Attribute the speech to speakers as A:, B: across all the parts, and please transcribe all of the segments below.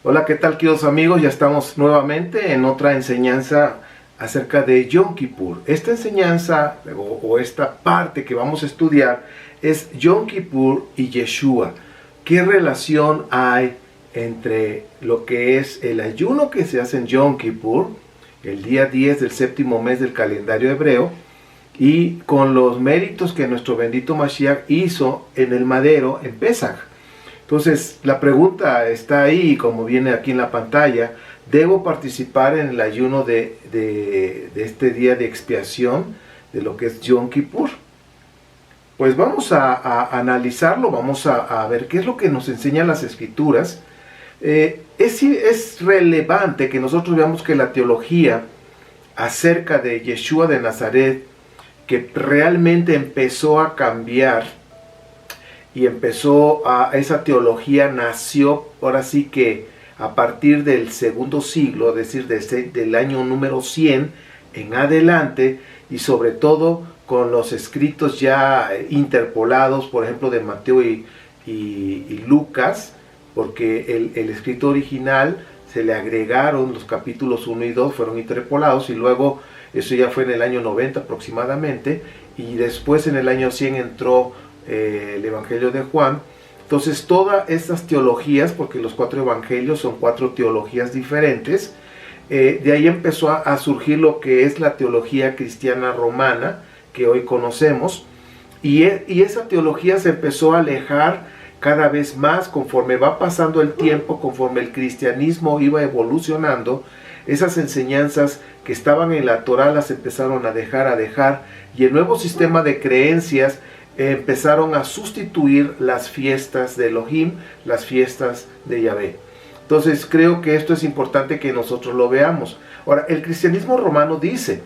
A: Hola, ¿qué tal, queridos amigos? Ya estamos nuevamente en otra enseñanza acerca de Yom Kippur. Esta enseñanza o esta parte que vamos a estudiar es Yom Kippur y Yeshua. ¿Qué relación hay entre lo que es el ayuno que se hace en Yom Kippur, el día 10 del séptimo mes del calendario hebreo, y con los méritos que nuestro bendito Mashiach hizo en el madero en Pesaj? Entonces, la pregunta está ahí, como viene aquí en la pantalla: ¿debo participar en el ayuno de este día de expiación, de lo que es Yom Kippur? Pues vamos a analizarlo, vamos a ver qué es lo que nos enseñan las Escrituras. Es relevante que nosotros veamos que la teología acerca de Yeshua de Nazaret, que realmente empezó a cambiar, y esa teología nació, ahora sí que a partir del segundo siglo, es decir, del año número 100 en adelante, y sobre todo con los escritos ya interpolados, por ejemplo, de Mateo y Lucas, porque el escrito original se le agregaron los capítulos 1 y 2, fueron interpolados, y luego eso ya fue en el año 90 aproximadamente, y después en el año 100 entró el Evangelio de Juan. Entonces todas estas teologías, porque los 4 evangelios son 4 teologías diferentes, de ahí empezó a surgir lo que es la teología cristiana romana que hoy conocemos, y esa teología se empezó a alejar cada vez más conforme va pasando el tiempo, conforme el cristianismo iba evolucionando. Esas enseñanzas que estaban en la Torá las empezaron a dejar, y el nuevo sistema de creencias empezaron a sustituir las fiestas de Elohim, las fiestas de Yahvé. Entonces creo que esto es importante que nosotros lo veamos. Ahora, el cristianismo romano dice,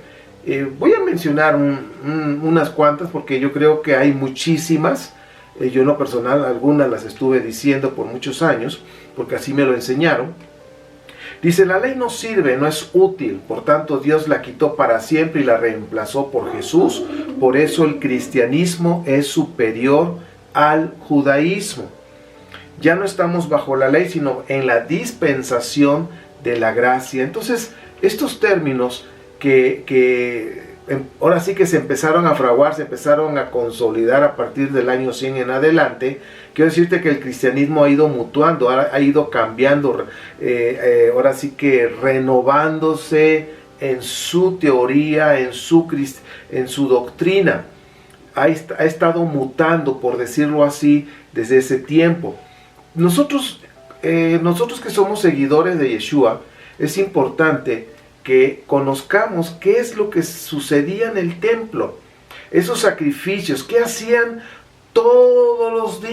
A: voy a mencionar unas cuantas porque yo creo que hay muchísimas. Yo en lo personal algunas las estuve diciendo por muchos años, porque así me lo enseñaron. Dice: la ley no sirve, no es útil, por tanto Dios la quitó para siempre y la reemplazó por Jesús. Por eso el cristianismo es superior al judaísmo. Ya no estamos bajo la ley, sino en la dispensación de la gracia. Entonces, estos términos que ahora sí que se empezaron a fraguar, se empezaron a consolidar a partir del año 100 en adelante. Quiero decirte que el cristianismo ha ido mutuando, ha ido cambiando, ahora sí que renovándose en su teoría, en su doctrina. Ha estado mutando, por decirlo así, desde ese tiempo. Nosotros que somos seguidores de Yeshua, es importante que conozcamos qué es lo que sucedía en el templo, esos sacrificios, qué hacían todos los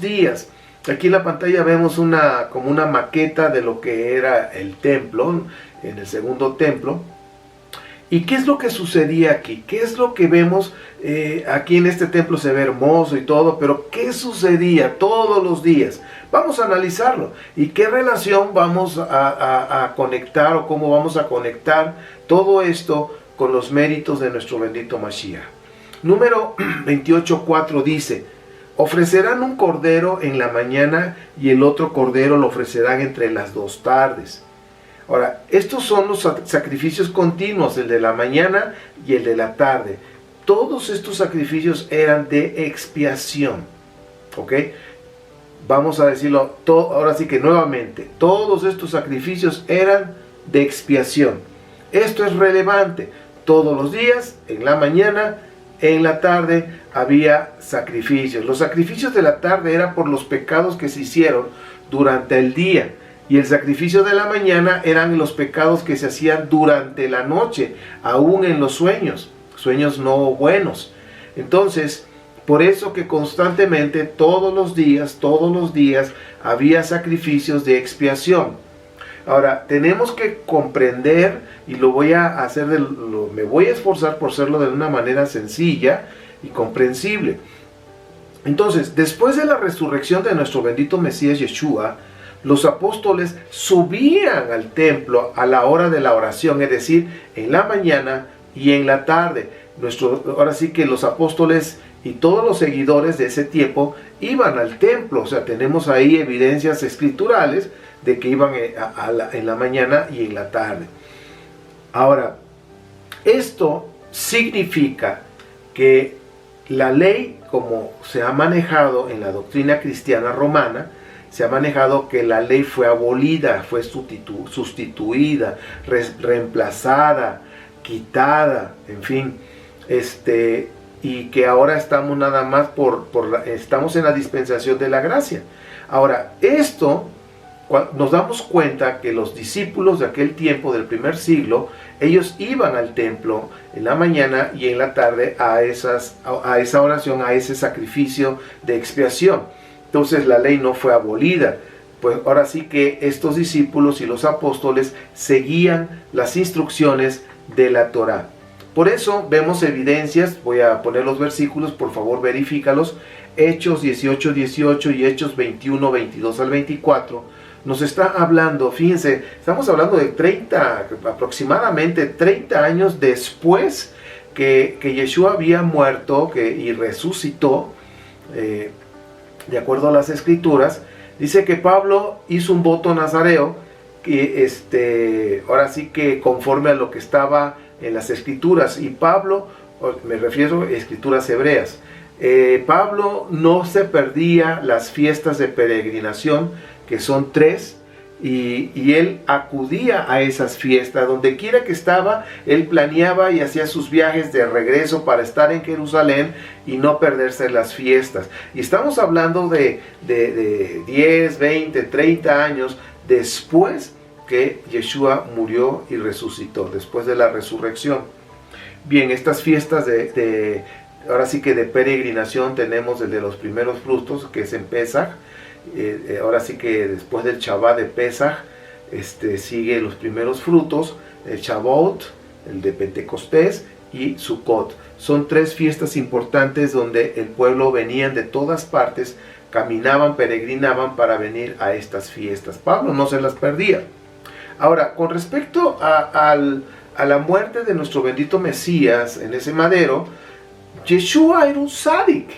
A: días. Aquí en la pantalla vemos como una maqueta de lo que era el templo, en el segundo templo. ¿Y qué es lo que sucedía aquí? ¿Qué es lo que vemos? Aquí en este templo se ve hermoso y todo, pero ¿qué sucedía todos los días? Vamos a analizarlo. ¿Y qué relación vamos a conectar, o cómo vamos a conectar todo esto con los méritos de nuestro bendito Mashiach? Número 28:4 dice: ofrecerán un cordero en la mañana y el otro cordero lo ofrecerán entre las 2 tardes. Ahora, estos son los sacrificios continuos, el de la mañana y el de la tarde. Todos estos sacrificios eran de expiación. ¿Ok? Vamos a decirlo ahora sí que nuevamente. Todos estos sacrificios eran de expiación. Esto es relevante. Todos los días, en la mañana, en la tarde, había sacrificios. Los sacrificios de la tarde eran por los pecados que se hicieron durante el día. Y el sacrificio de la mañana eran los pecados que se hacían durante la noche, aún en los sueños no buenos. Entonces, por eso que constantemente, todos los días, había sacrificios de expiación. Ahora, tenemos que comprender, y me voy a esforzar por hacerlo de una manera sencilla y comprensible. Entonces, después de la resurrección de nuestro bendito Mesías Yeshua, los apóstoles subían al templo a la hora de la oración, es decir, en la mañana y en la tarde. Ahora sí que los apóstoles y todos los seguidores de ese tiempo iban al templo. O sea, tenemos ahí evidencias escriturales de que iban en la mañana y en la tarde. Ahora, esto significa que la ley, como se ha manejado en la doctrina cristiana romana, se ha manejado que la ley fue abolida, fue sustituida, reemplazada, quitada, en fin, y que ahora estamos nada más estamos en la dispensación de la gracia. Ahora, esto nos damos cuenta que los discípulos de aquel tiempo, del primer siglo, ellos iban al templo en la mañana y en la tarde a esa oración, a ese sacrificio de expiación. Entonces la ley no fue abolida. Pues ahora sí que estos discípulos y los apóstoles seguían las instrucciones de la Torá. Por eso vemos evidencias, voy a poner los versículos, por favor verifícalos. Hechos 18:18 y Hechos 21:22 al 24. Nos está hablando, fíjense, estamos hablando de aproximadamente 30 años después que Yeshua había muerto y resucitó, de acuerdo a las escrituras. Dice que Pablo hizo un voto nazareo, que ahora sí que conforme a lo que estaba en las escrituras, y Pablo, me refiero a escrituras hebreas, Pablo no se perdía las fiestas de peregrinación, que son 3, y él acudía a esas fiestas. Donde quiera que estaba, él planeaba y hacía sus viajes de regreso para estar en Jerusalén y no perderse las fiestas. Y estamos hablando de 10, 20, 30 años después que Yeshua murió y resucitó, después de la resurrección. Bien, estas fiestas ahora sí que de peregrinación tenemos el de los primeros frutos, que es en Pesaj. Ahora sí que después del Shabbat de Pesaj, sigue los primeros frutos, el Shavuot, el de Pentecostés y Sukkot. Son 3 fiestas importantes donde el pueblo venían de todas partes, caminaban, peregrinaban para venir a estas fiestas. Pablo no se las perdía. Ahora, con respecto a la muerte de nuestro bendito Mesías en ese madero, Yeshua era un sádic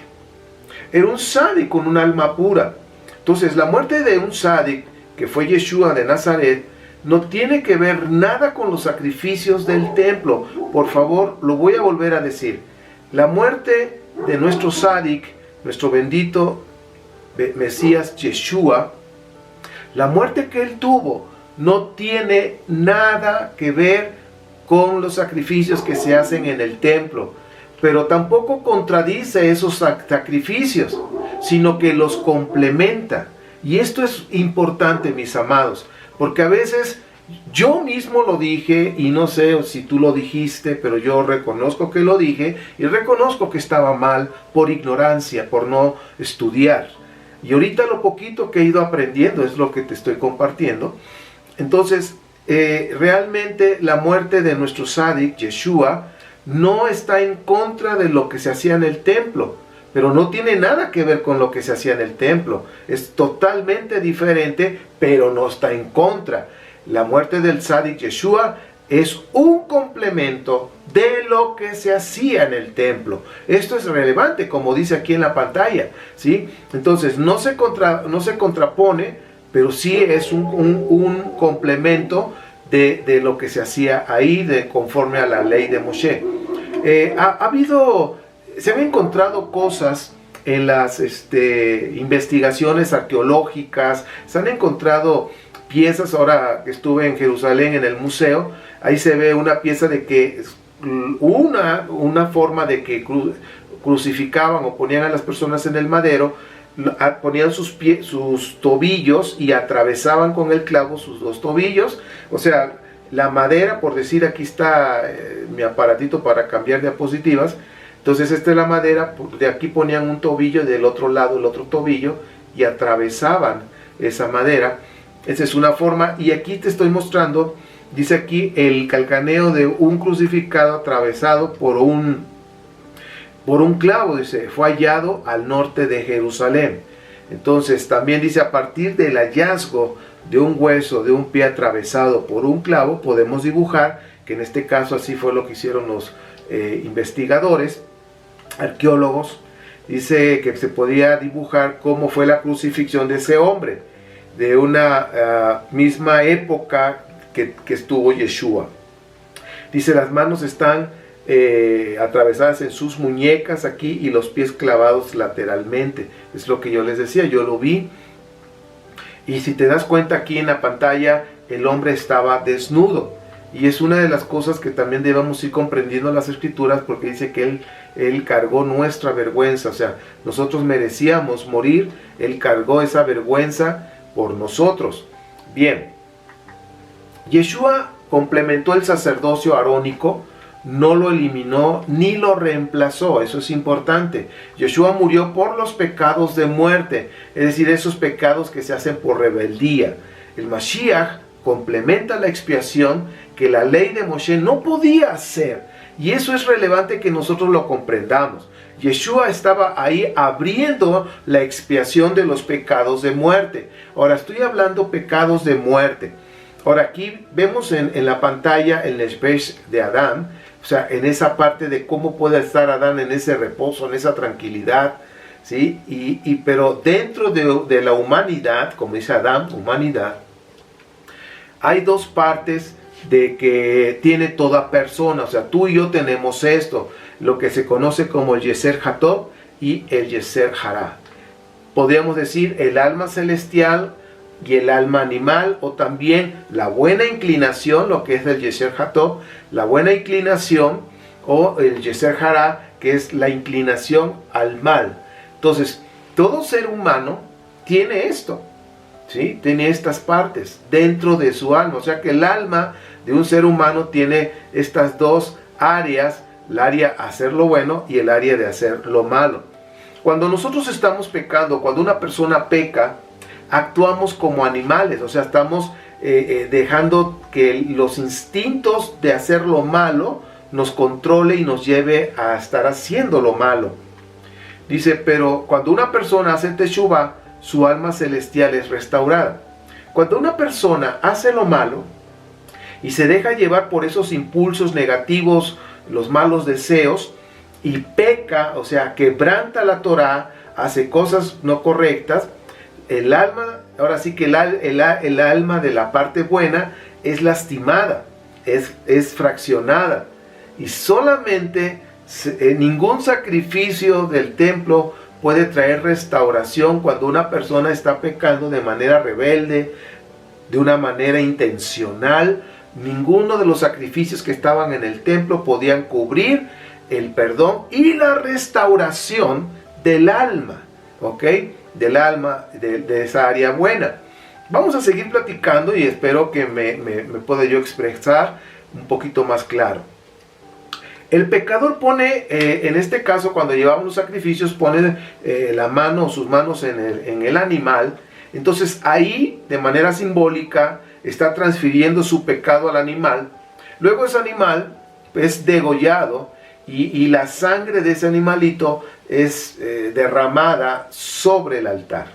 A: con un alma pura. Entonces, la muerte de un sádic, que fue Yeshua de Nazaret, no tiene que ver nada con los sacrificios del templo. Por favor, lo voy a volver a decir. La muerte de nuestro sádic, nuestro bendito Mesías Yeshua, la muerte que él tuvo no tiene nada que ver con los sacrificios que se hacen en el templo, pero tampoco contradice esos sacrificios, sino que los complementa. Y esto es importante, mis amados, porque a veces yo mismo lo dije, y no sé si tú lo dijiste, pero yo reconozco que lo dije, y reconozco que estaba mal por ignorancia, por no estudiar. Y ahorita lo poquito que he ido aprendiendo es lo que te estoy compartiendo. Entonces, realmente la muerte de nuestro sádic, Yeshua, no está en contra de lo que se hacía en el templo, pero no tiene nada que ver con lo que se hacía en el templo. Es totalmente diferente, pero no está en contra. La muerte del sádic Yeshua es un complemento de lo que se hacía en el templo. Esto es relevante, como dice aquí en la pantalla, ¿sí? Entonces, no se contrapone, pero sí es un complemento de lo que se hacía ahí, conforme a la ley de Moshe. Se han encontrado cosas en las investigaciones arqueológicas, se han encontrado piezas. Ahora que estuve en Jerusalén en el museo, ahí se ve una pieza de que una forma de que crucificaban o ponían a las personas en el madero, ponían sus tobillos y atravesaban con el clavo sus 2 tobillos. O sea, la madera, por decir, aquí está mi aparatito para cambiar diapositivas. Entonces esta es la madera, de aquí ponían un tobillo y del otro lado el otro tobillo y atravesaban esa madera. Esa es una forma, y aquí te estoy mostrando, dice aquí, el calcaneo de un crucificado atravesado por un clavo. Dice, fue hallado al norte de Jerusalén. Entonces también dice, a partir del hallazgo de un hueso de un pie atravesado por un clavo, podemos dibujar, que en este caso así fue lo que hicieron los investigadores, arqueólogos, dice que se podía dibujar cómo fue la crucifixión de ese hombre, de una misma época que estuvo Yeshua. Dice, las manos están atravesadas en sus muñecas aquí y los pies clavados lateralmente. Es lo que yo les decía, yo lo vi. Y si te das cuenta aquí en la pantalla, el hombre estaba desnudo. Y es una de las cosas que también debemos ir comprendiendo en las Escrituras, porque dice que Él cargó nuestra vergüenza. O sea, nosotros merecíamos morir, Él cargó esa vergüenza por nosotros. Bien, Yeshua complementó el sacerdocio arónico, no lo eliminó ni lo reemplazó. Eso es importante. Yeshua murió por los pecados de muerte, es decir, esos pecados que se hacen por rebeldía. El Mashiach complementa la expiación que la ley de Moshe no podía hacer, y eso es relevante que nosotros lo comprendamos. Yeshua estaba ahí abriendo la expiación de los pecados de muerte. Ahora estoy hablando pecados de muerte. Ahora aquí vemos en la pantalla el Neshbesh de Adán, o sea, en esa parte de cómo puede estar Adán en ese reposo, en esa tranquilidad, ¿sí? Pero dentro de la humanidad, como dice Adán, humanidad, hay dos partes de que tiene toda persona. O sea, tú y yo tenemos esto, lo que se conoce como el Yeser Hatov y el Yeser Hara. Podríamos decir el alma celestial y el alma animal, o también la buena inclinación, lo que es el Yeser Hatov, la buena inclinación, o el Yeser Hara, que es la inclinación al mal. Entonces, todo ser humano tiene esto, ¿sí? Tiene estas partes dentro de su alma. O sea que el alma de un ser humano tiene estas dos áreas, el área de hacer lo bueno y el área de hacer lo malo. Cuando nosotros estamos pecando, cuando una persona peca, actuamos como animales. O sea, estamos dejando que los instintos de hacer lo malo nos controle y nos lleve a estar haciendo lo malo. Dice, pero cuando una persona hace teshuvah, su alma celestial es restaurada. Cuando una persona hace lo malo y se deja llevar por esos impulsos negativos, los malos deseos, y peca, o sea, quebranta la Torah, hace cosas no correctas, el alma, ahora sí que el alma de la parte buena es lastimada, es fraccionada, y solamente ningún sacrificio del templo puede traer restauración cuando una persona está pecando de manera rebelde, de una manera intencional. Ninguno de los sacrificios que estaban en el templo podían cubrir el perdón y la restauración del alma, ¿ok? Del alma, de esa área buena. Vamos a seguir platicando y espero que me pueda yo expresar un poquito más claro. El pecador pone, en este caso cuando llevamos los sacrificios, pone la mano o sus manos en el animal. Entonces ahí, de manera simbólica, está transfiriendo su pecado al animal. Luego ese animal es degollado y la sangre de ese animalito es derramada sobre el altar.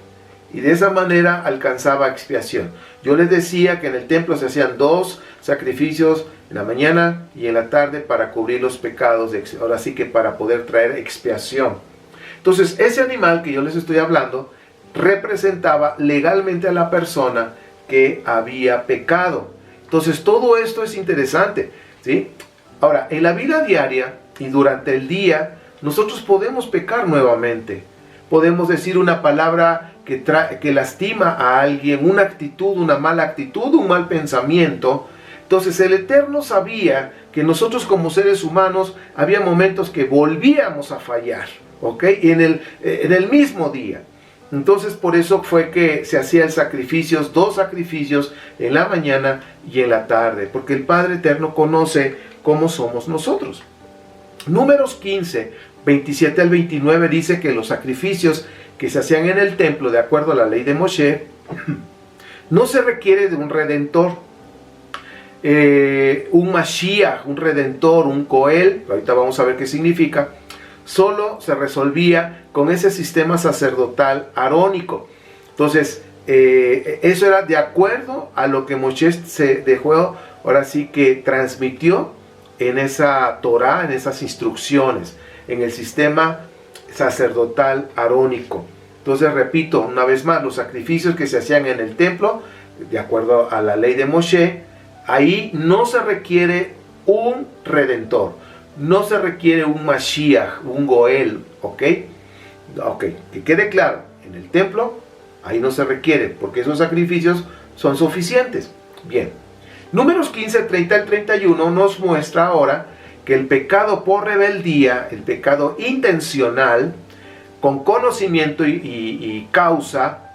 A: Y de esa manera alcanzaba expiación. Yo les decía que en el templo se hacían 2 sacrificios, en la mañana y en la tarde, para cubrir los pecados, ahora sí que para poder traer expiación. Entonces ese animal que yo les estoy hablando representaba legalmente a la persona que había pecado. Entonces todo esto es interesante, ¿sí? Ahora, en la vida diaria y durante el día, nosotros podemos pecar nuevamente. Podemos decir una palabra que lastima a alguien, una actitud, una mala actitud, un mal pensamiento. Entonces el Eterno sabía que nosotros como seres humanos había momentos que volvíamos a fallar, ¿ok? En el mismo día. Entonces por eso fue que se hacían sacrificios, 2 sacrificios en la mañana y en la tarde, porque el Padre Eterno conoce cómo somos nosotros. Números 15, 27 al 29 dice que los sacrificios que se hacían en el templo, de acuerdo a la ley de Moshe, no se requiere de un redentor, un Mashiach, un redentor, un Coel, ahorita vamos a ver qué significa. Solo se resolvía con ese sistema sacerdotal arónico. Entonces, eso era de acuerdo a lo que Moshe se dejó, ahora sí que transmitió en esa Torah, en esas instrucciones, en el sistema sacerdotal arónico. Entonces, repito una vez más, los sacrificios que se hacían en el templo, de acuerdo a la ley de Moshe, ahí no se requiere un redentor, no se requiere un Mashiach, un Goel, ¿ok? Ok, que quede claro, en el templo, ahí no se requiere, porque esos sacrificios son suficientes. Bien, Números 15, 30 al 31 nos muestra ahora que el pecado por rebeldía, el pecado intencional, con conocimiento y causa,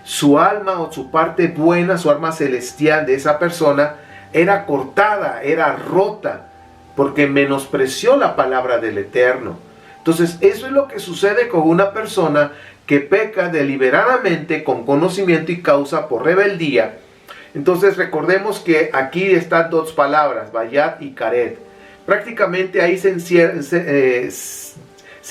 A: su alma o su parte buena, su alma celestial de esa persona, era cortada, era rota, porque menospreció la palabra del Eterno. Entonces, eso es lo que sucede con una persona que peca deliberadamente, con conocimiento y causa por rebeldía. Entonces, recordemos que aquí están dos palabras, Bayat y Karet. Prácticamente ahí se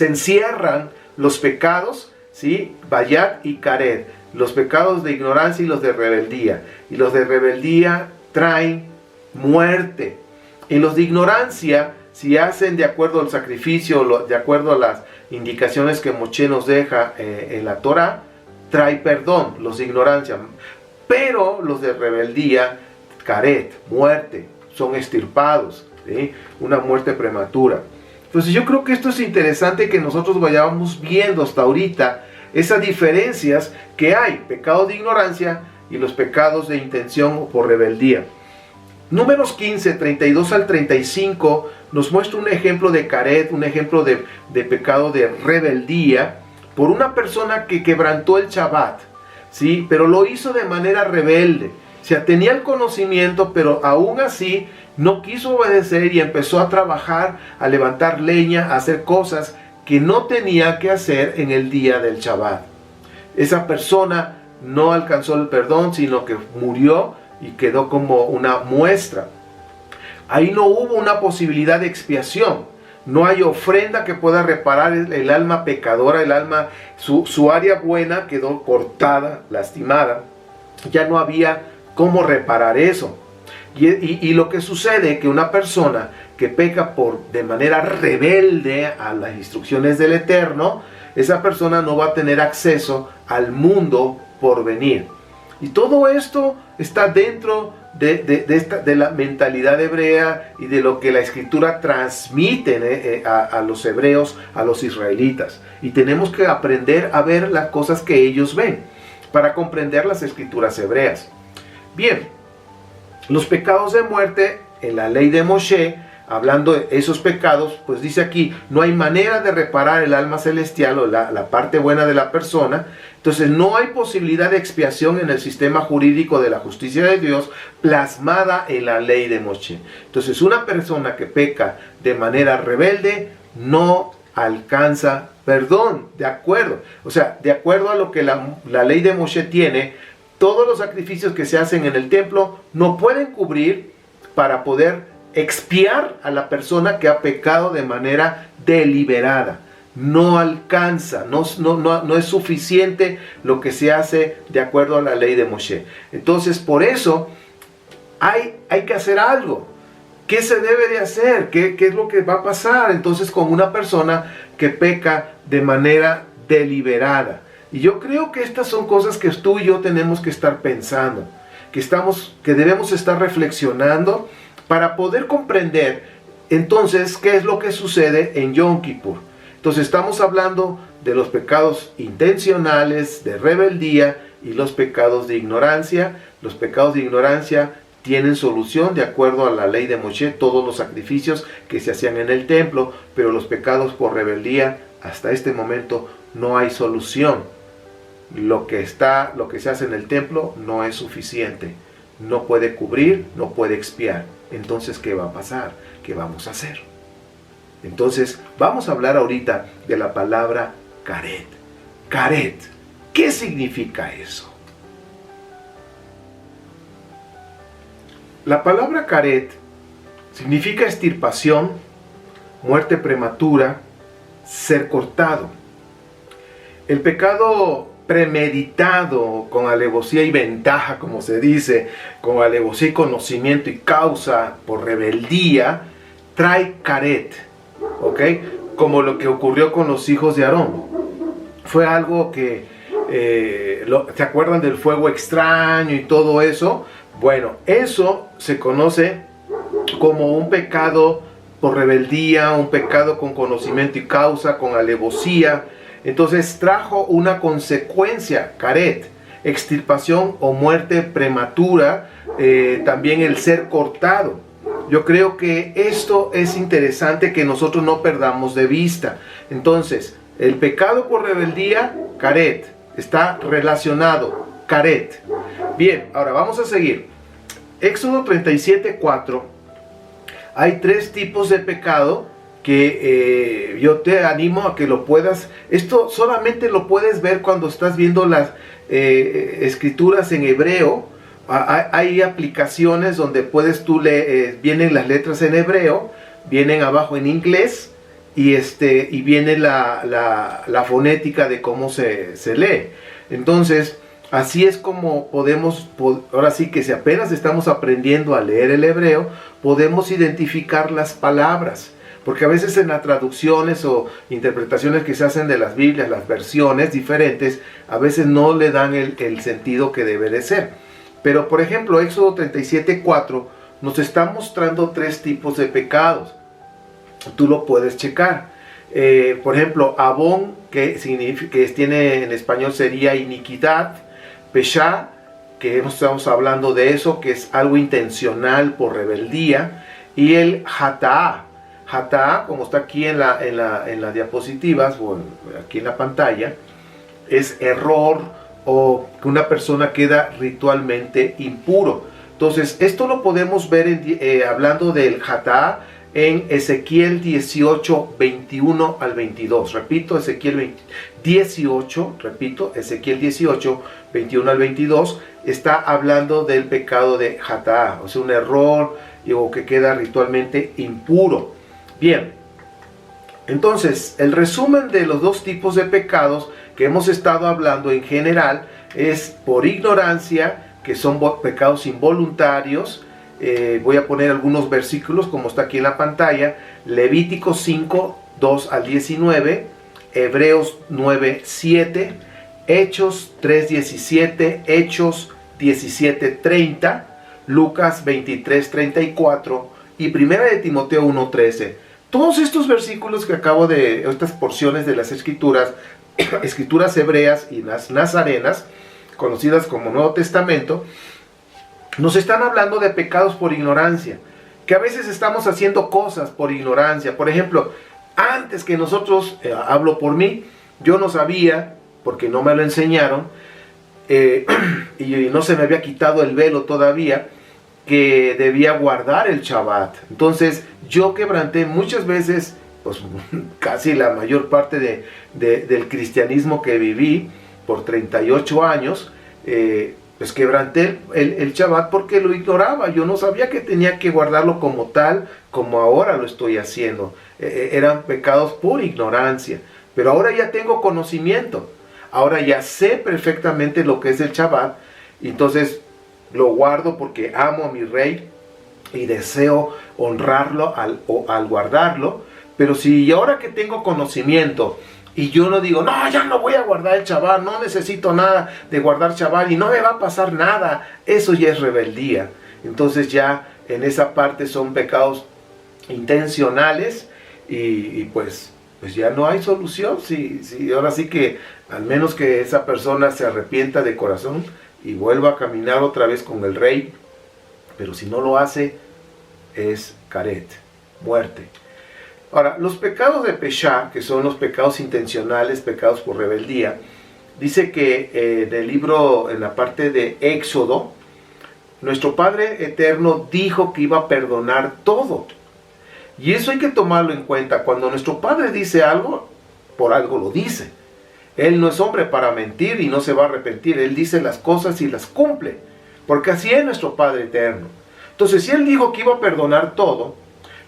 A: encierran los pecados, ¿sí? Bayat y Karet, los pecados de ignorancia y los de rebeldía. Y los de rebeldía traen muerte. Y los de ignorancia, si hacen de acuerdo al sacrificio, de acuerdo a las indicaciones que Moshe nos deja en la Torah, trae perdón, los de ignorancia. Pero los de rebeldía, Karet, muerte, son extirpados, ¿sí? Una muerte prematura. Entonces yo creo que esto es interesante que nosotros vayamos viendo hasta ahorita esas diferencias que hay, pecado de ignorancia y los pecados de intención o por rebeldía. Números 15, 32 al 35 nos muestra un ejemplo de Karet, un ejemplo de pecado de rebeldía por una persona que quebrantó el Shabbat, ¿sí? Pero lo hizo de manera rebelde. O sea, tenía el conocimiento, pero aún así no quiso obedecer y empezó a trabajar, a levantar leña, a hacer cosas que no tenía que hacer en el día del Shabbat. Esa persona no alcanzó el perdón, sino que murió y quedó como una muestra. Ahí no hubo una posibilidad de expiación. No hay ofrenda que pueda reparar el alma pecadora, el alma, su área buena quedó cortada, lastimada. Ya no había cómo reparar eso. Y lo que sucede es que una persona que peca de manera rebelde a las instrucciones del Eterno, esa persona no va a tener acceso al mundo por venir. Y todo esto está dentro de la mentalidad hebrea y de lo que la Escritura transmite a los hebreos, a los israelitas. Y tenemos que aprender a ver las cosas que ellos ven para comprender las Escrituras hebreas. Bien, los pecados de muerte en la ley de Moshe, hablando de esos pecados, pues dice aquí, no hay manera de reparar el alma celestial o la parte buena de la persona. Entonces no hay posibilidad de expiación en el sistema jurídico de la justicia de Dios plasmada en la ley de Moshe. Entonces una persona que peca de manera rebelde no alcanza perdón, de acuerdo. O sea, de acuerdo a lo que la ley de Moshe tiene, todos los sacrificios que se hacen en el templo no pueden cubrir para poder expiar a la persona que ha pecado de manera deliberada. No alcanza, no es suficiente lo que se hace de acuerdo a la ley de Moshe. Entonces, por eso hay que hacer algo. ¿Qué se debe de hacer? ¿Qué es lo que va a pasar entonces con una persona que peca de manera deliberada? Y yo creo que estas son cosas que tú y yo tenemos que estar pensando, que debemos estar reflexionando para poder comprender entonces qué es lo que sucede en Yom Kippur. Entonces estamos hablando de los pecados intencionales, de rebeldía y los pecados de ignorancia. Los pecados de ignorancia tienen solución de acuerdo a la ley de Moshe, todos los sacrificios que se hacían en el templo, pero los pecados por rebeldía, hasta este momento no hay solución. Lo que se hace en el templo no es suficiente, no puede cubrir, no puede expiar. Entonces, ¿qué va a pasar? ¿Qué vamos a hacer? Entonces, vamos a hablar ahorita de la palabra Karet. Karet, ¿qué significa eso? La palabra Karet significa extirpación, muerte prematura, ser cortado. El pecado premeditado, con alevosía y ventaja, como se dice, con alevosía y conocimiento y causa por rebeldía, trae Karet, ¿ok? como lo que ocurrió con los hijos de Aarón. Fue algo que, ¿se acuerdan del fuego extraño y todo eso? Bueno, eso se conoce como un pecado por rebeldía, un pecado con conocimiento y causa, con alevosía. Entonces trajo una consecuencia, caret, extirpación o muerte prematura, también el ser cortado. Yo creo que esto es interesante que nosotros no perdamos de vista. Entonces, el pecado por rebeldía, caret, está relacionado, caret. Bien, ahora vamos a seguir. Éxodo 37:4. Hay 3 tipos de pecado que yo te animo a que lo puedas. Esto solamente lo puedes ver cuando estás viendo las escrituras en hebreo. Hay aplicaciones donde puedes tú leer, vienen las letras en hebreo, vienen abajo en inglés y viene la fonética de cómo se lee. Entonces, así es como podemos, ahora sí que si apenas estamos aprendiendo a leer el hebreo, podemos identificar las palabras. Porque a veces en las traducciones o interpretaciones que se hacen de las Biblias, las versiones diferentes, a veces no le dan el sentido que debe de ser. Pero por ejemplo, Éxodo 37:4 nos está mostrando 3 tipos de pecados. Tú lo puedes checar. Por ejemplo, Abón, que tiene en español sería iniquidad. Pesha, que estamos hablando de eso, que es algo intencional por rebeldía. Y el Hatá. Hatá, como está aquí en las diapositivas, o aquí en la pantalla, es error, o que una persona queda ritualmente impuro. Entonces, esto lo podemos ver hablando del Hatá en Ezequiel 18, 21 al 22. Repito, Ezequiel 18, 21 al 22, está hablando del pecado de Hatá, o sea, un error o que queda ritualmente impuro. Bien, entonces, el resumen de los 2 tipos de pecados que hemos estado hablando en general es por ignorancia, que son pecados involuntarios. Voy a poner algunos versículos como está aquí en la pantalla. Levítico 5, 2 al 19, Hebreos 9, 7, Hechos 3, 17, Hechos 17, 30, Lucas 23, 34 y Primera de Timoteo 1, 13. Todos estos versículos que estas porciones de las escrituras hebreas y las nazarenas, conocidas como Nuevo Testamento, nos están hablando de pecados por ignorancia, que a veces estamos haciendo cosas por ignorancia. Por ejemplo, antes que nosotros, hablo por mí, yo no sabía, porque no me lo enseñaron, y no se me había quitado el velo todavía, que debía guardar el Shabbat. Entonces yo quebranté muchas veces, pues casi la mayor parte del cristianismo que viví por 38 años, pues quebranté el Shabbat porque lo ignoraba. Yo no sabía que tenía que guardarlo como tal, como ahora lo estoy haciendo. Eran pecados por ignorancia, pero ahora ya tengo conocimiento, ahora ya sé perfectamente lo que es el Shabbat, y entonces lo guardo porque amo a mi Rey y deseo honrarlo al guardarlo. Pero si ahora que tengo conocimiento y yo no digo, no, ya no voy a guardar el Shabbat, no necesito nada de guardar Shabbat y no me va a pasar nada, eso ya es rebeldía. Entonces ya en esa parte son pecados intencionales y pues ya no hay solución. Ahora sí que al menos que esa persona se arrepienta de corazón y vuelva a caminar otra vez con el Rey, pero si no lo hace, es caret, muerte. Ahora, los pecados de Pesha, que son los pecados intencionales, pecados por rebeldía, dice que en el libro, en la parte de Éxodo, nuestro Padre Eterno dijo que iba a perdonar todo. Y eso hay que tomarlo en cuenta. Cuando nuestro Padre dice algo, por algo lo dice. Él no es hombre para mentir y no se va a arrepentir. Él dice las cosas y las cumple, porque así es nuestro Padre Eterno. Entonces, si Él dijo que iba a perdonar todo,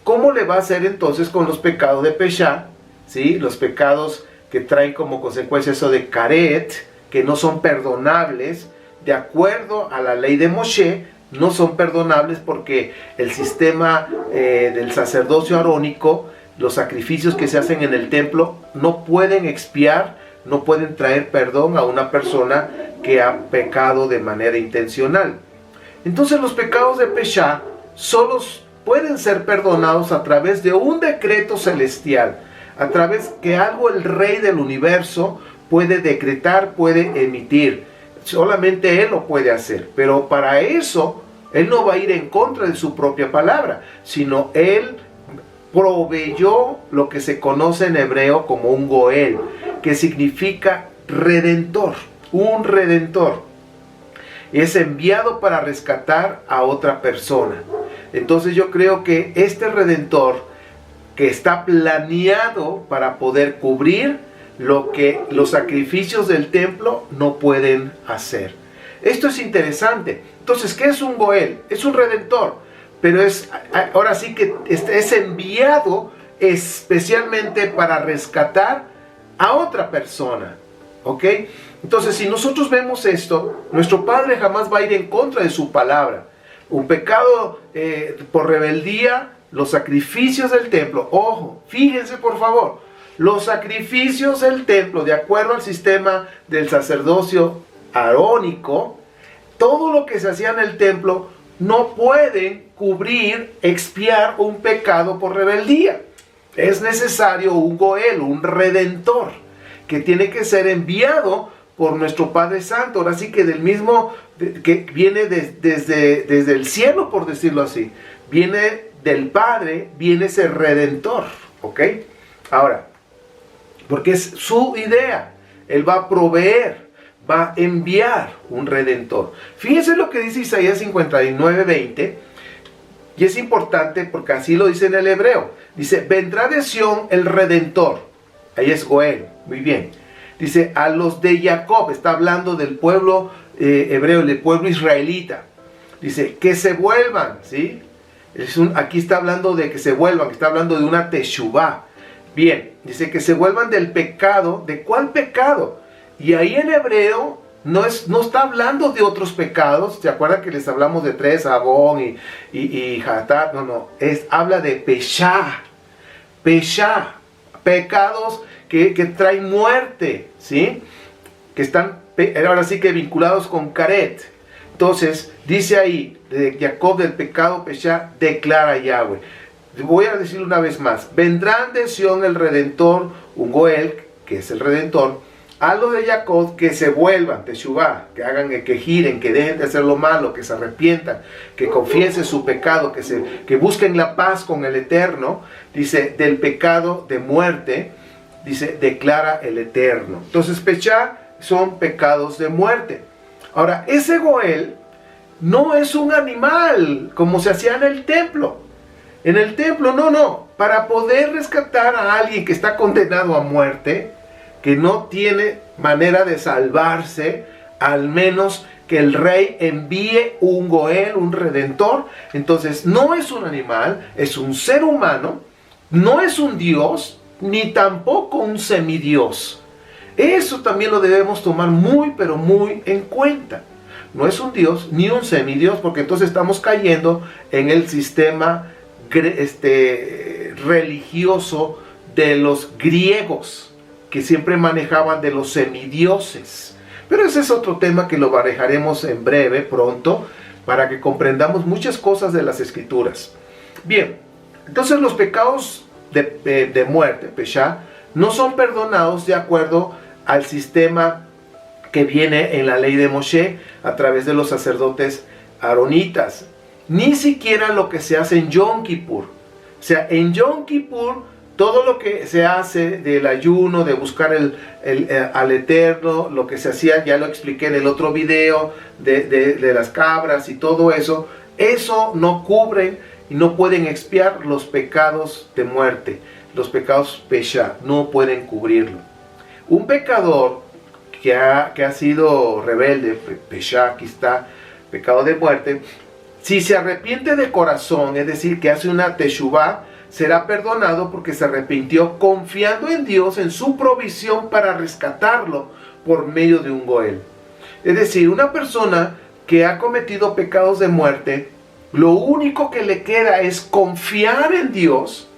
A: ¿cómo le va a hacer entonces con los pecados de Pesha? ¿Sí? Los pecados que traen como consecuencia eso de caret, que no son perdonables, de acuerdo a la ley de Moshe, no son perdonables porque el sistema del sacerdocio arónico los sacrificios que se hacen en el templo no pueden expiar, no pueden traer perdón a una persona que ha pecado de manera intencional. Entonces los pecados de Peshá solo pueden ser perdonados a través de un decreto celestial, a través que algo el Rey del universo puede decretar, puede emitir. Solamente Él lo puede hacer, pero para eso Él no va a ir en contra de su propia palabra, sino Él proveyó lo que se conoce en hebreo como un Goel, que significa redentor, un redentor. Es enviado para rescatar a otra persona. Entonces yo creo que este redentor que está planeado para poder cubrir lo que los sacrificios del templo no pueden hacer. Esto es interesante. Entonces, ¿qué es un Goel? Es un redentor, pero ahora sí que es enviado especialmente para rescatar a otra persona. ¿Ok? Entonces, si nosotros vemos esto, nuestro Padre jamás va a ir en contra de su palabra. Un pecado por rebeldía, los sacrificios del templo. Ojo, fíjense por favor, los sacrificios del templo, de acuerdo al sistema del sacerdocio arónico, todo lo que se hacía en el templo no pueden cubrir, expiar un pecado por rebeldía. Es necesario un Goel, un redentor, que tiene que ser enviado por nuestro Padre Santo. Ahora sí que del mismo, que viene desde el cielo, por decirlo así. Viene del Padre, viene ese redentor. ¿Ok? Ahora, porque es su idea. Él va a proveer, va a enviar un redentor. Fíjense lo que dice Isaías 59:20. Y es importante porque así lo dice en el hebreo. Dice, vendrá de Sión el redentor. Ahí es Goel. Muy bien. Dice, a los de Jacob. Está hablando del pueblo hebreo, del pueblo israelita. Dice, que se vuelvan. ¿Sí? Aquí está hablando de que se vuelvan. Está hablando de una teshuvá. Bien. Dice que se vuelvan del pecado. ¿De cuál pecado? Y ahí en hebreo no está hablando de otros pecados. ¿Se acuerdan que les hablamos de 3, Abón y Hatat? No. Habla de Peshá. Peshá. Pecados que traen muerte. ¿Sí? Que están ahora sí que vinculados con Karet. Entonces, dice ahí, de Jacob del pecado Peshá, declara Yahweh. Voy a decir una vez más. Vendrán de Sión el Redentor, un Goel, que es el Redentor, a los de Jacob que se vuelvan, teshuvá, que hagan, que giren, que dejen de hacer lo malo, que se arrepientan, que confiesen su pecado, que busquen la paz con el Eterno. Dice, del pecado de muerte, dice, declara el Eterno. Entonces, Peshá son pecados de muerte. Ahora, ese Goel no es un animal, como se hacía en el templo. En el templo, no. Para poder rescatar a alguien que está condenado a muerte, que no tiene manera de salvarse, al menos que el rey envíe un Goel, un redentor. Entonces no es un animal, es un ser humano, no es un dios, ni tampoco un semidios. Eso también lo debemos tomar muy, pero muy en cuenta. No es un dios, ni un semidios, porque entonces estamos cayendo en el sistema religioso de los griegos, que siempre manejaban de los semidioses. Pero ese es otro tema que lo manejaremos en breve, pronto, para que comprendamos muchas cosas de las Escrituras. Bien, entonces los pecados de muerte, Peshá, no son perdonados de acuerdo al sistema que viene en la ley de Moshe a través de los sacerdotes aronitas. Ni siquiera lo que se hace en Yom Kippur. O sea, en Yom Kippur, todo lo que se hace del ayuno, de buscar al Eterno, lo que se hacía, ya lo expliqué en el otro video, de las cabras y todo eso, eso no cubre y no pueden expiar los pecados de muerte. Los pecados Peshá no pueden cubrirlo. Un pecador que ha sido rebelde, Peshá, aquí está, pecado de muerte, si se arrepiente de corazón, es decir, que hace una teshuvá, será perdonado porque se arrepintió confiando en Dios, en su provisión para rescatarlo por medio de un Goel. Es decir, una persona que ha cometido pecados de muerte, lo único que le queda es confiar en Dios,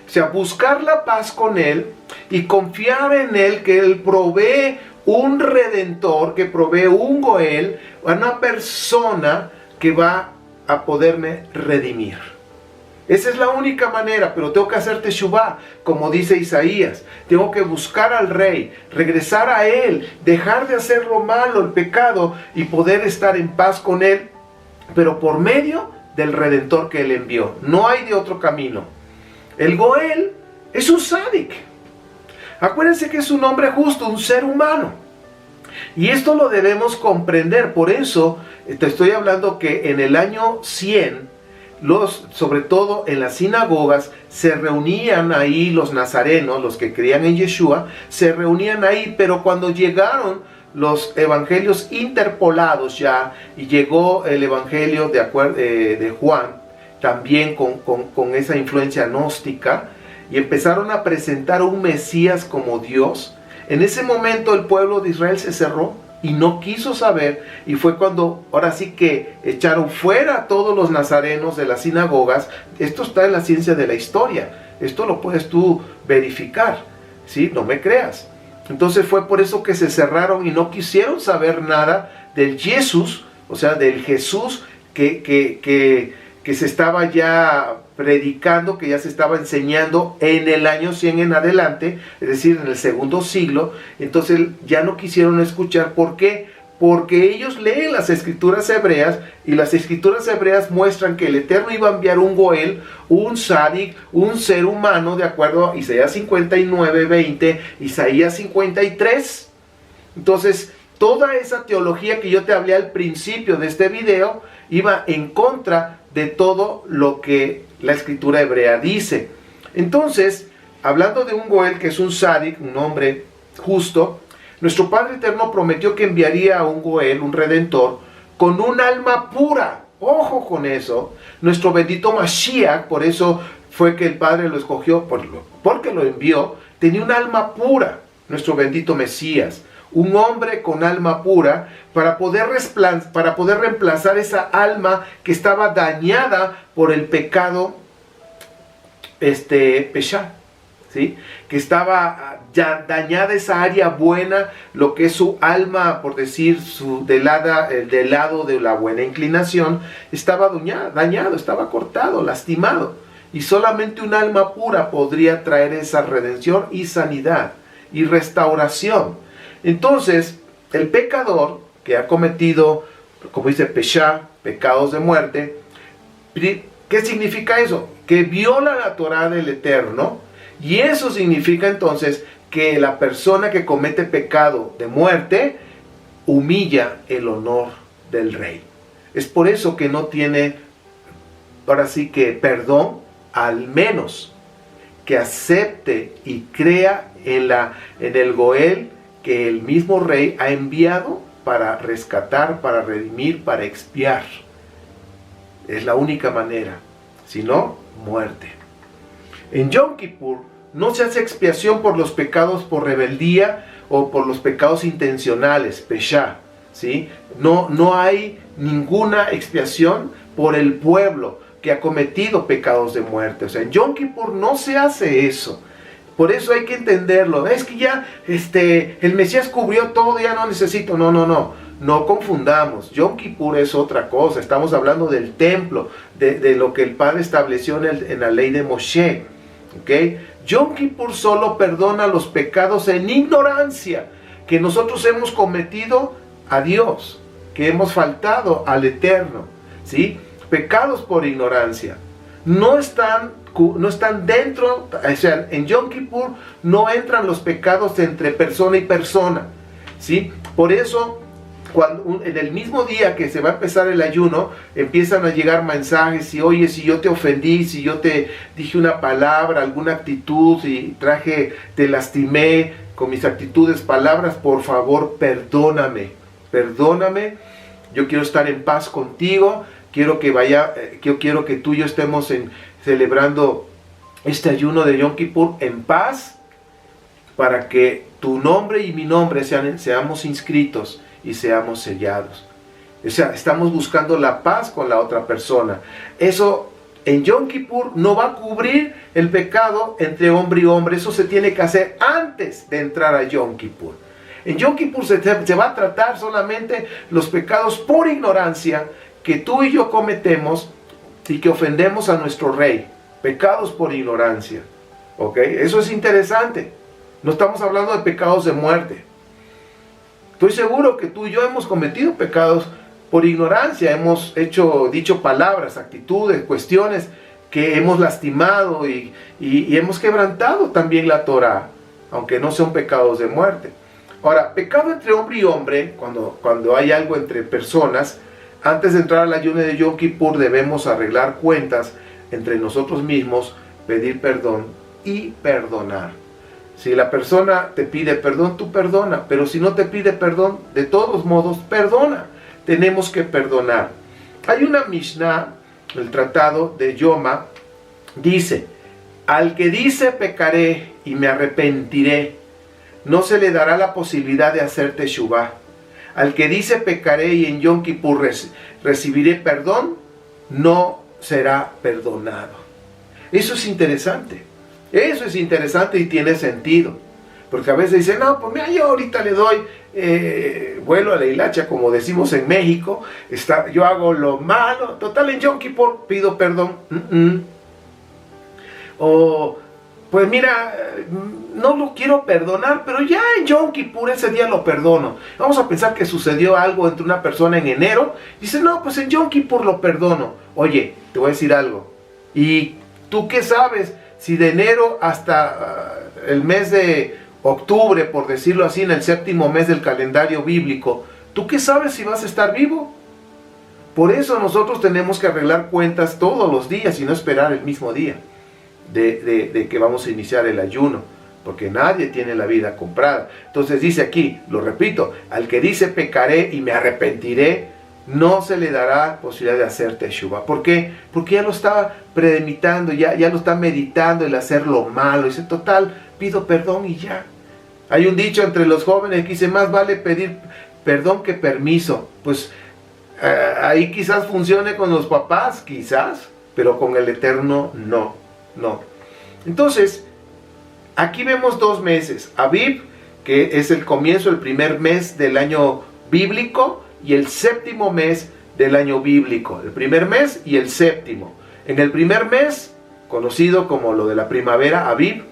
A: O sea, buscar la paz con Él y confiar en Él, que Él provee un redentor, que provee un Goel, una persona que va a poderme redimir. Esa es la única manera, pero tengo que hacer teshuvá, como dice Isaías. Tengo que buscar al Rey, regresar a Él, dejar de hacer lo malo, el pecado, y poder estar en paz con Él, pero por medio del Redentor que Él envió. No hay de otro camino. El Goel es un sádic. Acuérdense que es un hombre justo, un ser humano. Y esto lo debemos comprender. Por eso te estoy hablando que en el año 100, sobre todo en las sinagogas, se reunían ahí los nazarenos, los que creían en Yeshua, se reunían ahí, pero cuando llegaron los evangelios interpolados ya, y llegó el evangelio de Juan, también con esa influencia gnóstica, y empezaron a presentar un Mesías como Dios, en ese momento el pueblo de Israel se cerró y no quiso saber, y fue cuando ahora sí que echaron fuera a todos los nazarenos de las sinagogas. Esto está en la ciencia de la historia, esto lo puedes tú verificar, ¿sí? No me creas. Entonces fue por eso que se cerraron y no quisieron saber nada del Jesús, o sea, del Jesús que se estaba ya predicando, que ya se estaba enseñando en el año 100 en adelante, es decir, en el segundo siglo. Entonces ya no quisieron escuchar. ¿Por qué? Porque ellos leen las escrituras hebreas, y las escrituras hebreas muestran que el Eterno iba a enviar un Goel, un Sádic, un ser humano, de acuerdo a Isaías 59, 20, Isaías 53. Entonces, toda esa teología que yo te hablé al principio de este video iba en contra de todo lo que la escritura hebrea dice. Entonces, hablando de un Goel que es un Sádic, un hombre justo, nuestro Padre Eterno prometió que enviaría a un Goel, un Redentor, con un alma pura. Ojo con eso. Nuestro bendito Mashiach, por eso fue que el Padre lo escogió, porque lo envió, tenía un alma pura. Nuestro bendito Mesías, un hombre con alma pura, para poder reemplazar esa alma que estaba dañada por el pecado Peshá, ¿sí? Que estaba ya dañada esa área buena, lo que es su alma, por decir, del lado de la buena inclinación, estaba dañado, estaba cortado, lastimado. Y solamente un alma pura podría traer esa redención y sanidad y restauración. Entonces, el pecador que ha cometido, como dice Peshá, pecados de muerte, ¿qué significa eso? Que viola la Torá del Eterno, y eso significa entonces que la persona que comete pecado de muerte humilla el honor del Rey. Es por eso que no tiene, ahora sí que perdón, al menos que acepte y crea en el Goel que el mismo Rey ha enviado para rescatar, para redimir, para expiar. Es la única manera. Si no, muerte. En Yom Kippur no se hace expiación por los pecados por rebeldía o por los pecados intencionales, Peshá, ¿sí? No hay ninguna expiación por el pueblo que ha cometido pecados de muerte. O sea, en Yom Kippur no se hace eso. Por eso hay que entenderlo. Es que ya el Mesías cubrió todo, ya no necesito. No confundamos. Yom Kippur es otra cosa. Estamos hablando del templo, de lo que el Padre estableció en la ley de Moshe. ¿Okay? Yom Kippur solo perdona los pecados en ignorancia que nosotros hemos cometido a Dios, que hemos faltado al Eterno, ¿sí? Pecados por ignorancia. No están dentro, o sea, en Yom Kippur no entran los pecados entre persona y persona, ¿sí? Por eso, en el mismo día que se va a empezar el ayuno, empiezan a llegar mensajes, y oye, si yo te ofendí, si yo te dije una palabra, alguna actitud, y te lastimé con mis actitudes, palabras, por favor, perdóname, yo quiero estar en paz contigo, quiero que tú y yo estemos celebrando este ayuno de Yom Kippur en paz, para que tu nombre y mi nombre seamos inscritos y seamos sellados. O sea, estamos buscando la paz con la otra persona. Eso En Yom Kippur no va a cubrir el pecado entre hombre y hombre. Eso se tiene que hacer antes de entrar a Yom Kippur. En Yom Kippur se va a tratar solamente los pecados por ignorancia que tú y yo cometemos y que ofendemos a nuestro rey. Pecados por ignorancia. ¿Ok? Eso es interesante. No estamos hablando de pecados de muerte. Estoy seguro que tú y yo hemos cometido pecados por ignorancia. Hemos dicho palabras, actitudes, cuestiones que hemos lastimado y hemos quebrantado también la Torah, aunque no son pecados de muerte. Ahora, pecado entre hombre y hombre, cuando hay algo entre personas, antes de entrar al ayuno de Yom Kippur debemos arreglar cuentas entre nosotros mismos, pedir perdón y perdonar. Si la persona te pide perdón, tú perdona, pero si no te pide perdón, de todos modos, perdona. Tenemos que perdonar. Hay una Mishnah, el tratado de Yoma, dice: al que dice pecaré y me arrepentiré, no se le dará la posibilidad de hacer teshuvah. Al que dice pecaré y en Yom Kippur recibiré perdón, no será perdonado. Eso es interesante. Eso es interesante y tiene sentido. Porque a veces dicen, no, pues mira, yo ahorita le doy vuelo a la hilacha, como decimos en México. Yo hago lo malo. Total, en Yom Kippur pido perdón. O, pues mira, no lo quiero perdonar, pero ya en Yom Kippur ese día lo perdono. Vamos a pensar que sucedió algo entre una persona en enero. Dice, no, pues en Yom Kippur lo perdono. Oye, te voy a decir algo. ¿Y tú qué sabes? Si de enero hasta el mes de octubre, por decirlo así, en el séptimo mes del calendario bíblico, ¿tú qué sabes si vas a estar vivo? Por eso nosotros tenemos que arreglar cuentas todos los días y no esperar el mismo día de que vamos a iniciar el ayuno, porque nadie tiene la vida comprada. Entonces dice aquí, lo repito, al que dice pecaré y me arrepentiré, no se le dará posibilidad de hacer teshuvah. ¿Por qué? Porque ya lo estaba premeditando, ya lo está meditando el hacer lo malo. Dice, total, pido perdón y ya. Hay un dicho entre los jóvenes que dice, más vale pedir perdón que permiso. Pues ahí quizás funcione con los papás, quizás, pero con el Eterno no. Entonces, aquí vemos 2 meses. Aviv, que es el comienzo, el primer mes del año bíblico, y el séptimo mes del año bíblico. El primer mes y el séptimo. En el primer mes, conocido como lo de la primavera, Aviv,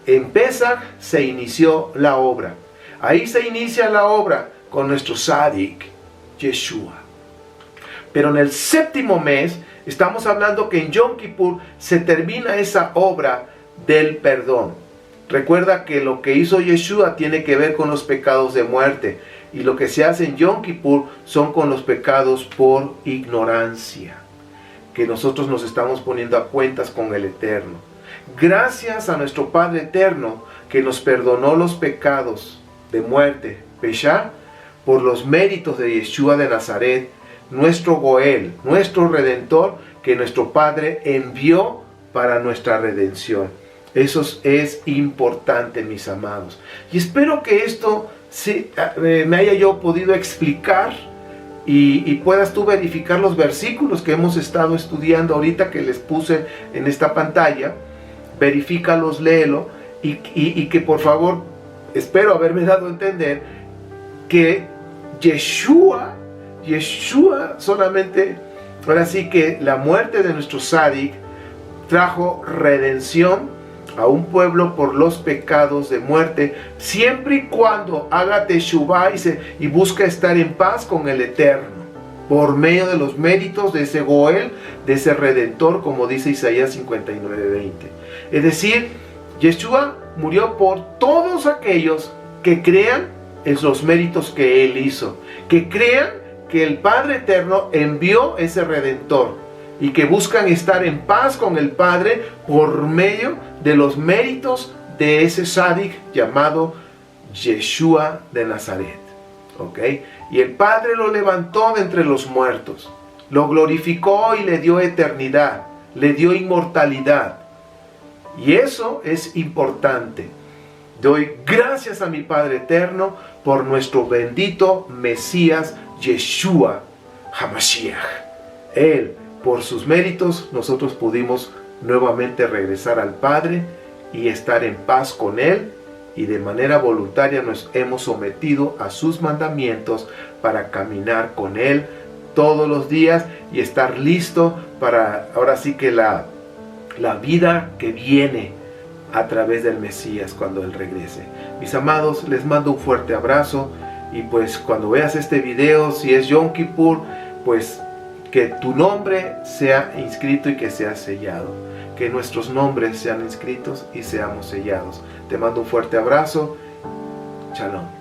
A: en Pesach se inició la obra. Ahí se inicia la obra con nuestro Tzadik, Yeshua. Pero en el séptimo mes, estamos hablando que en Yom Kippur se termina esa obra del perdón. Recuerda que lo que hizo Yeshua tiene que ver con los pecados de muerte. Y lo que se hace en Yom Kippur son con los pecados por ignorancia, que nosotros nos estamos poniendo a cuentas con el Eterno. Gracias a nuestro Padre Eterno, que nos perdonó los pecados de muerte, Pesha, por los méritos de Yeshua de Nazaret, nuestro Goel, nuestro Redentor, que nuestro Padre envió para nuestra redención. Eso es importante, mis amados. Y espero que esto me haya yo podido explicar y puedas tú verificar los versículos que hemos estado estudiando ahorita, que les puse en esta pantalla. Verifícalos, léelo y que por favor, espero haberme dado a entender que Yeshua solamente, ahora sí que la muerte de nuestro Tzadik trajo redención a un pueblo por los pecados de muerte, siempre y cuando haga teshuvah y busca estar en paz con el Eterno, por medio de los méritos de ese Goel, de ese Redentor, como dice Isaías 59:20. Es decir, Yeshua murió por todos aquellos que crean en los méritos que Él hizo, que crean que el Padre Eterno envió ese Redentor, y que buscan estar en paz con el Padre por medio de los méritos de ese Tzadik llamado Yeshua de Nazaret. ¿Ok? Y el Padre lo levantó de entre los muertos, lo glorificó y le dio eternidad, le dio inmortalidad. Y eso es importante. Doy gracias a mi Padre Eterno por nuestro bendito Mesías Yeshua HaMashiach. Él por sus méritos nosotros pudimos nuevamente regresar al Padre y estar en paz con Él, y de manera voluntaria nos hemos sometido a sus mandamientos para caminar con Él todos los días y estar listo para ahora sí que la vida que viene a través del Mesías cuando Él regrese. Mis amados, les mando un fuerte abrazo, y pues cuando veas este video, si es Yom Kippur, pues que tu nombre sea inscrito y que sea sellado. Que nuestros nombres sean inscritos y seamos sellados. Te mando un fuerte abrazo. Shalom.